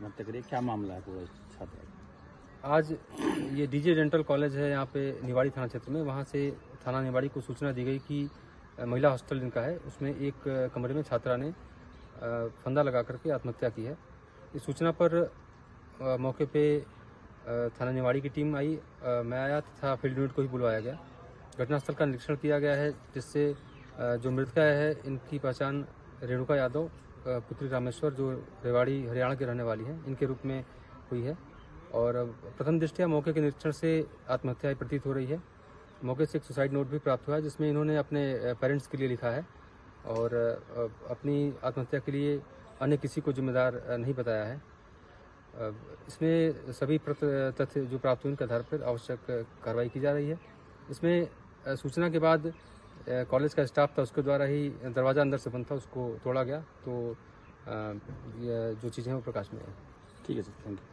आत्महत्या करी, क्या मामला है पूरा छात्रा का? आज ये डीजे डेंटल कॉलेज है यहाँ पे निवाड़ी थाना क्षेत्र में, वहाँ से थाना निवाड़ी को सूचना दी गई कि महिला हॉस्टल जिनका है उसमें एक कमरे में छात्रा ने फंदा लगा करके आत्महत्या की है। इस सूचना पर मौके पे थाना निवाड़ी की टीम आई, मैं आया तथा फील्ड यूनिट को ही बुलवाया गया। घटनास्थल का निरीक्षण किया गया है, जिससे जो मृतका है इनकी पहचान रेणुका यादव पुत्री रामेश्वर जो रेवाड़ी हरियाणा के रहने वाली है, इनके रूप में हुई है। और प्रथम दृष्टया मौके के निरीक्षण से आत्महत्या प्रतीत हो रही है। मौके से एक सुसाइड नोट भी प्राप्त हुआ है, जिसमें इन्होंने अपने पेरेंट्स के लिए लिखा है और अपनी आत्महत्या के लिए अन्य किसी को जिम्मेदार नहीं बताया है। इसमें सभी तथ्य जो प्राप्त हुए उनके आधार पर आवश्यक कार्रवाई की जा रही है। इसमें सूचना के बाद कॉलेज का स्टाफ था, उसके द्वारा ही दरवाज़ा अंदर से बंद था, उसको तोड़ा गया, तो जो चीज़ें हैं वो प्रकाश में आई। ठीक है सर, थैंक यू।